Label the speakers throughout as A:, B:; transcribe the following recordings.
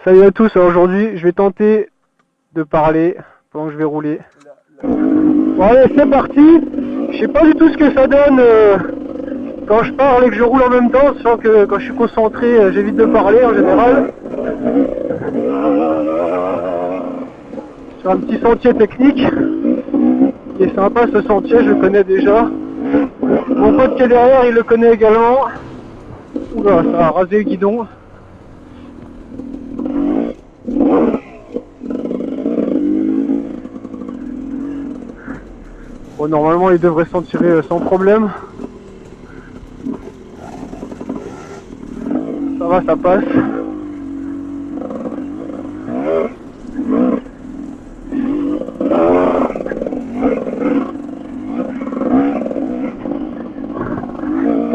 A: Salut à tous, alors aujourd'hui je vais tenter de parler pendant que je vais rouler. Bon allez, c'est parti. Je sais pas du tout ce que ça donne quand je parle et que je roule en même temps, sachant que quand je suis concentré j'évite de parler en général. Sur un petit sentier technique. Il est sympa ce sentier, je le connais déjà. Mon pote qui est derrière il le connaît également. Oula, ça a rasé le guidon. Bon, normalement il devrait s'en tirer sans problème. Ça va, ça passe.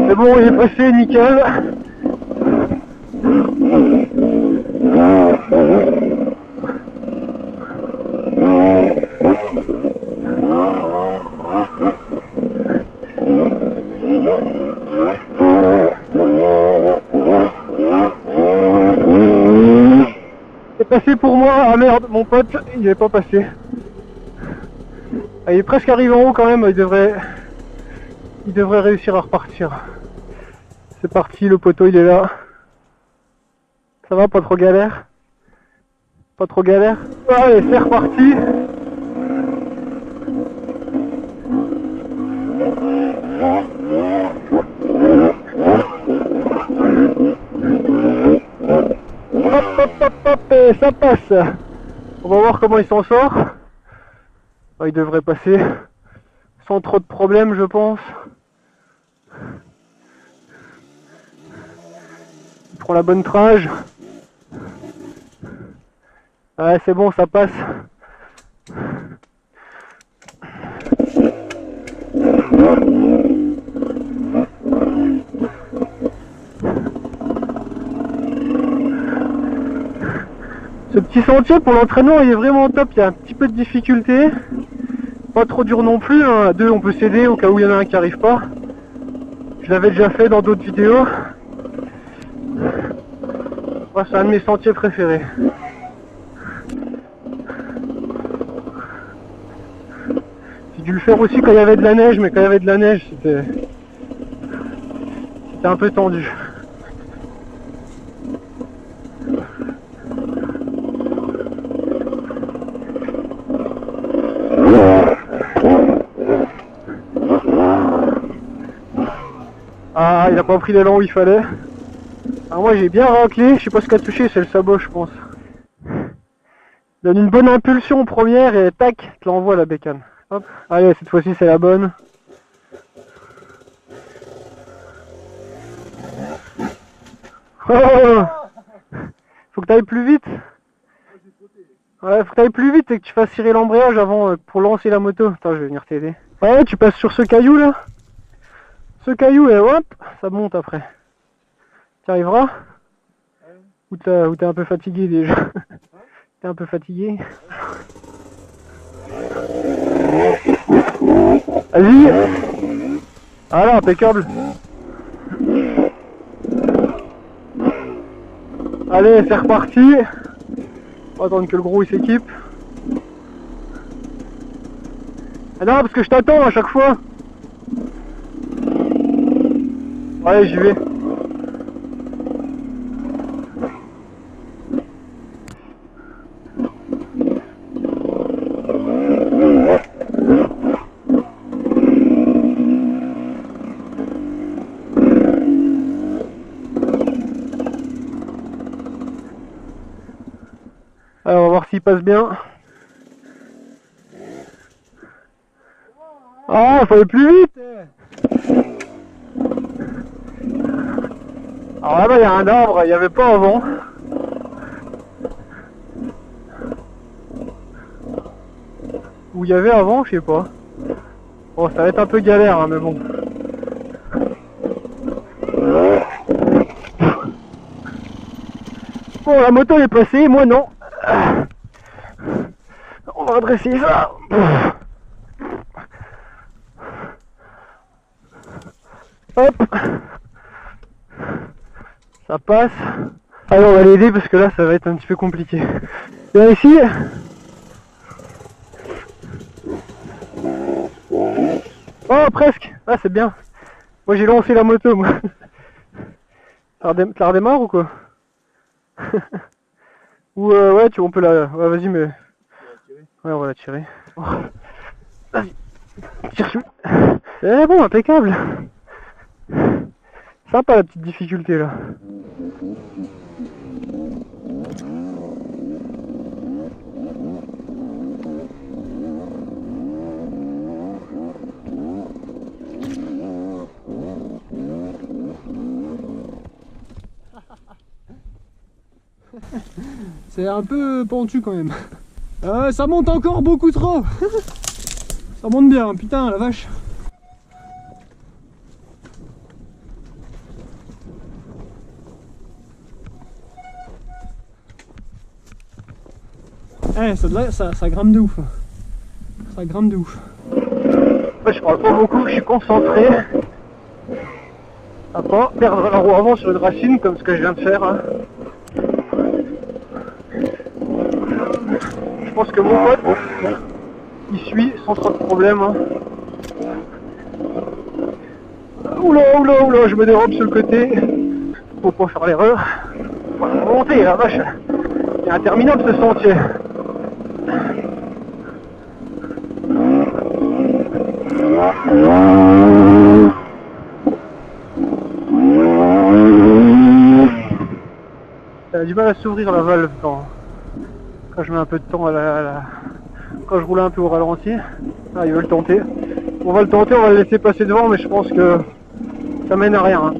A: C'est bon, il est passé, nickel. C'est passé pour moi. Ah merde, mon pote, il est pas passé. Ah, il est presque arrivé en haut quand même, il devrait réussir à repartir. C'est parti, le poteau il est là. Ça va, pas trop galère? Pas trop galère? Allez, c'est reparti. Hop, hop, hop, hop, et ça passe. On va voir comment il s'en sort. Il devrait passer sans trop de problèmes, je pense. Il prend la bonne trage. Ouais, c'est bon, ça passe. Ce petit sentier pour l'entraînement il est vraiment top, il y a un petit peu de difficulté. Pas trop dur non plus, hein. À deux on peut s'aider au cas où il y en a un qui arrive pas. Je l'avais déjà fait dans d'autres vidéos. Ouais, c'est un de mes sentiers préférés. J'ai dû le faire aussi quand il y avait de la neige, mais quand il y avait de la neige c'était un peu tendu. Ah, il a pas pris l'élan où il fallait. Alors moi j'ai bien raclé, je sais pas ce qu'a touché, c'est le sabot je pense. Donne une bonne impulsion première et tac, te l'envoie la bécane. Hop. Allez, cette fois-ci c'est la bonne. Oh, faut que tu ailles plus vite. Ouais, faut que tu ailles plus vite et que tu fasses cirer l'embrayage avant pour lancer la moto. Attends, je vais venir t'aider. Ouais, tu passes sur ce caillou là. Ce caillou et hop, ça monte après. Tu arriveras? Ou t'es un peu fatigué déjà? T'es un peu fatigué? Vas-y. Voilà, impeccable. Allez, c'est reparti. On va attendre que le gros il s'équipe. Ah non, parce que je t'attends à chaque fois. Allez, j'y vais. Alors, on va voir s'il passe bien. Ah, il faut aller plus vite. Alors là-bas, il y a un arbre, il n'y avait pas avant. Où il y avait avant, je sais pas. Bon, ça va être un peu galère, hein, mais bon. Bon, la moto est passée, moi non. On va redresser ça. Hop. Ça passe. Allez, on va l'aider parce que là ça va être un petit peu compliqué. Viens ici. Oh presque. Ah c'est bien. Moi j'ai lancé la moto moi. Ça la redémarre ou quoi? Ou ouais on peut la... Ouais vas-y mais... Ouais on va la tirer. Oh. Vas-y. Tire dessus. Eh bon impeccable. Sympa la petite difficulté là. C'est un peu pentu quand même. Ça monte encore beaucoup trop. Ça monte bien, putain la vache. Eh, ça grimpe de ouf. Ça grimpe de ouf. Ouais, je parle pas beaucoup, je suis concentré. À pas perdre la roue avant sur une racine comme ce que je viens de faire. Hein. Je pense que mon pote, il suit sans trop de problème. Hein. Oula, oula, oula, je me dérobe sur le côté. Faut pas faire l'erreur. Faut monter, la vache. C'est interminable ce sentier. Elle a du mal à s'ouvrir la valve quand je mets un peu de temps quand je roule un peu au ralenti. Ah, il veut le tenter. On va le tenter, on va le laisser passer devant, mais je pense que ça mène à rien. Hein.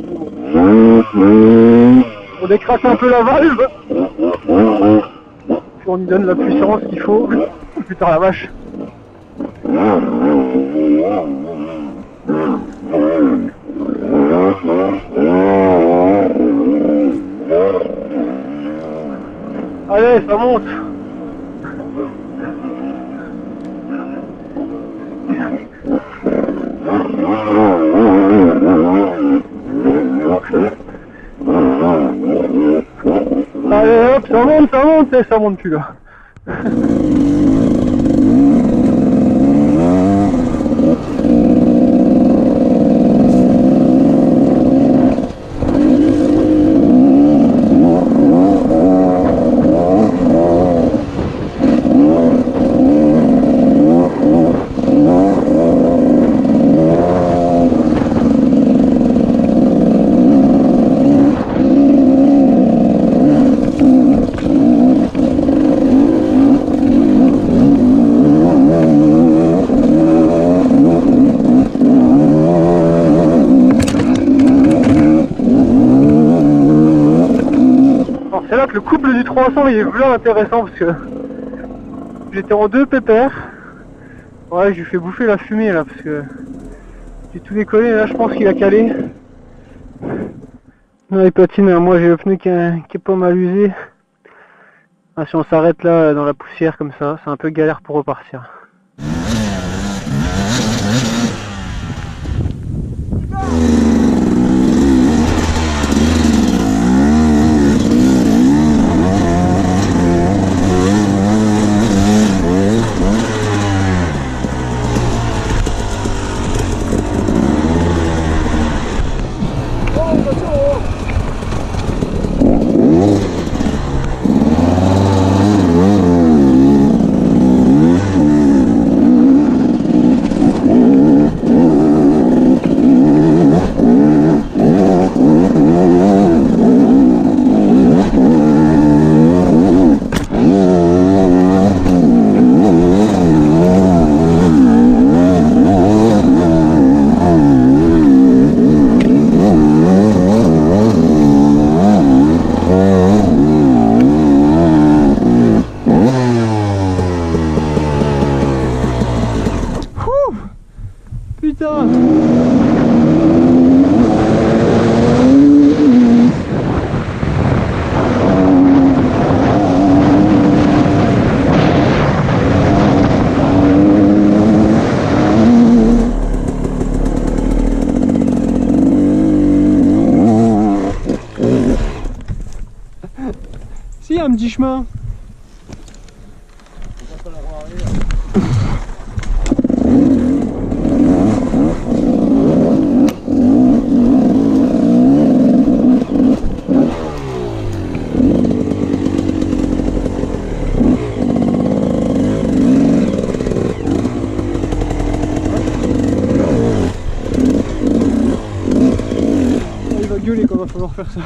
A: On décrasse un peu la valve. Puis on y donne la puissance qu'il faut. Putain la vache. Allez, ça monte. Allez hop, ça monte plus là. C'est là que le couple du 300 il est vraiment intéressant parce que j'étais en 2 pépères. Ouais, je lui fais bouffer la fumée là parce que j'ai tout décollé. Là je pense qu'il a calé. Non, les patines, moi j'ai le pneu qui est pas mal usé. Ah, si on s'arrête là dans la poussière comme ça, c'est un peu galère pour repartir. un petit chemin. Il va gueuler quand va falloir faire ça.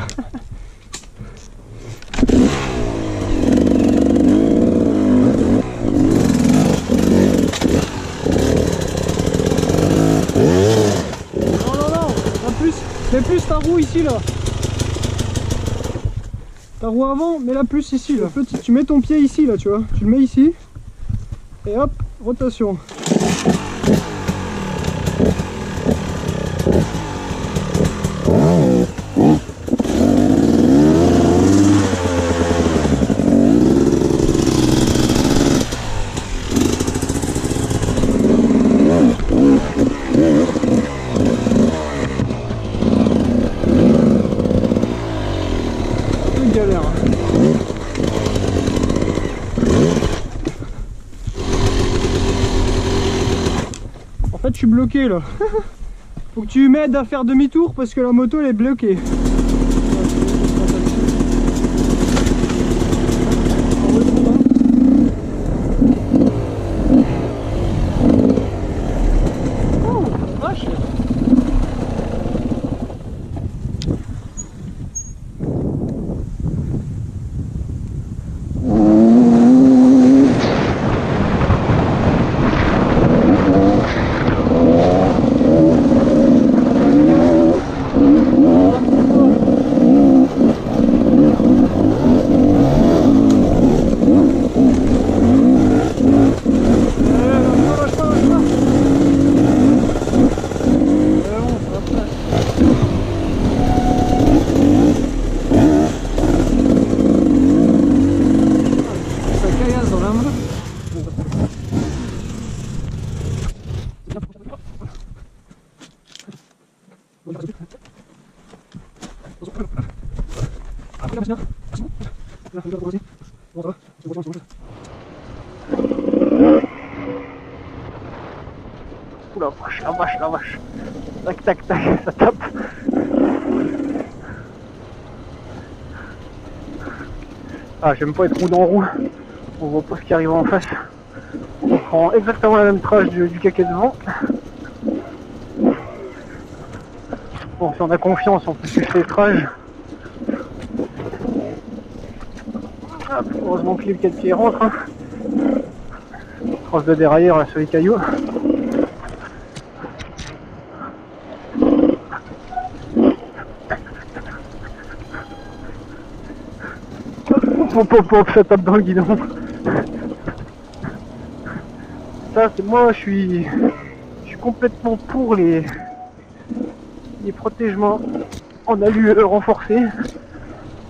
A: Mets plus ta roue ici là. Ta roue avant, mets la plus ici là. Petit, tu mets ton pied ici là, tu vois. Tu le mets ici. Et hop, rotation. Galère. En fait je suis bloqué là. Faut que tu m'aides à faire demi-tour parce que la moto elle est bloquée. Oh, vache. Oula, vache, la vache, la vache. Tac, tac, tac, ça tape. Ah, j'aime pas être roue dans roue. On voit pas ce qui arrive en face. On prend exactement la même trace du caquet devant. Bon, si on a confiance, on peut suivre les trages. Hop, heureusement que les 4 pieds rentrent. Hein. Trace de dérailleur là sur les cailloux. Hop, hop, hop, ça tape dans le guidon. Ça, c'est moi, je suis complètement pour les protègements en alu renforcés.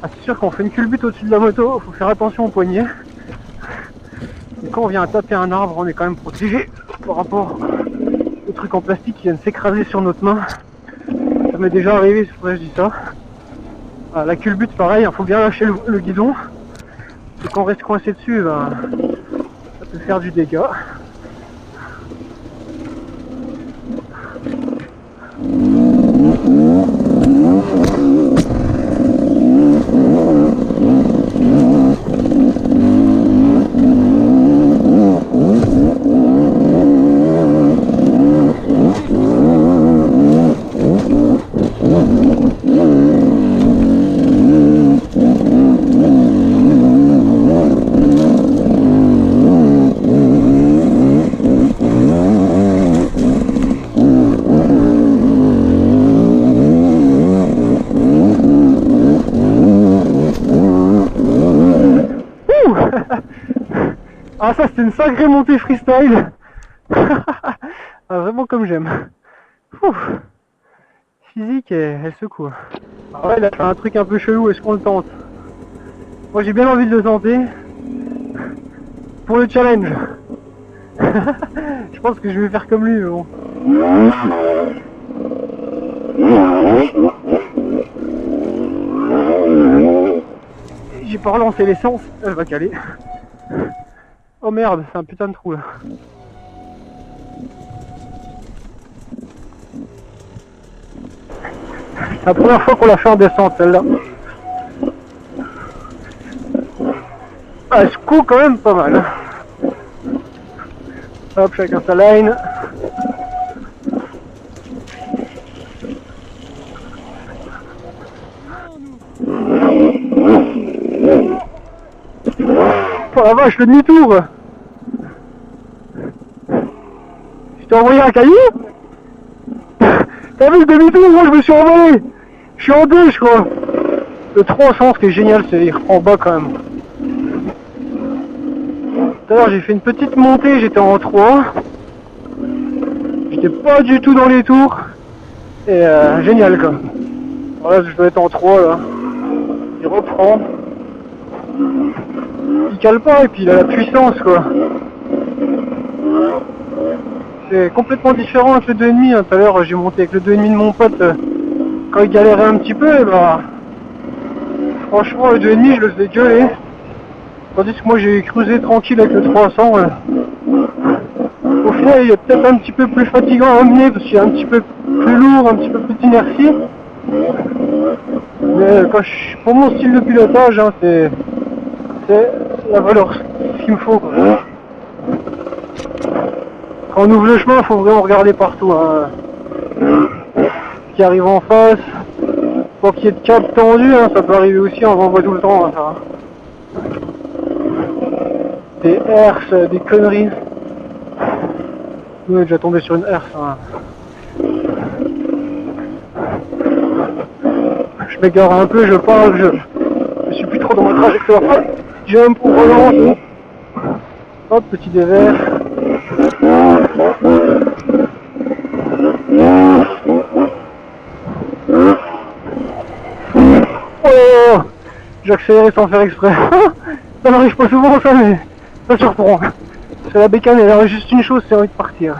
A: Ah, c'est sûr qu'on fait une culbute au-dessus de la moto, il faut faire attention aux poignets. Et quand on vient à taper un arbre, on est quand même protégé par rapport aux trucs en plastique qui viennent s'écraser sur notre main. Ça m'est déjà arrivé, c'est pour ça que je dis ça. Ah, la culbute, pareil, il faut bien lâcher le guidon. Et quand on reste coincé dessus, ben, ça peut faire du dégât. Ah, ça c'était une sacrée montée freestyle. Ah, vraiment comme j'aime. Physique, elle secoue. Ah ouais, il a fait un truc un peu chelou, est-ce qu'on le tente? Moi j'ai bien envie de le tenter. Pour le challenge. Je pense que je vais faire comme lui, mais bon. j'ai pas relancé l'essence, elle va caler. Oh merde, c'est un putain de trou là. C'est la première fois qu'on l'a fait en descente celle-là. Ah, elle se coud quand même pas mal. Hop, chacun sa line. Oh la vache, le demi-tour! Je t'ai envoyé un caillou? T'as vu le demi-tour? Moi je me suis envolé! Je suis en 2 je crois! Le 300, ce qui est génial, c'est qu'il reprend bas quand même. Tout à l'heure j'ai fait une petite montée, j'étais en 3. J'étais pas du tout dans les tours. Et génial quoi. Voilà, je dois être en 3 là. Il reprend. Il cale pas et puis il a la puissance quoi. C'est complètement différent avec le 2,5. Hein. Tout à l'heure j'ai monté avec le 2,5 de mon pote quand il galérait un petit peu et bah franchement le 2,5 je le faisais gueuler. Tandis que moi j'ai cruisé tranquille avec le 300. Au final il est peut-être un petit peu plus fatigant à amener parce qu'il est un petit peu plus lourd, un petit peu plus d'inertie. Mais pour mon style de pilotage, hein, c'est la valeur, ce qu'il me faut. Quoi. Quand on ouvre le chemin, il faut vraiment regarder partout. Hein. Ce qui arrive en face, pour qu'il y ait de câbles tendus, hein, ça peut arriver aussi, on en voit tout le temps. Hein, ça. Des herses, des conneries. On est déjà tombé sur une herse. Hein. Je m'égare un peu, je parle, je suis plus trop dans ma trajectoire. Hop, jump, on relance. Hop, petit dévers. Oh, j'ai accéléré sans faire exprès. Ça n'arrive pas souvent ça, mais ça surprend. Parce que la bécane, elle a juste une chose, c'est envie de partir.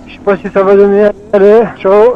A: Je sais pas si ça va donner. Allez, ciao.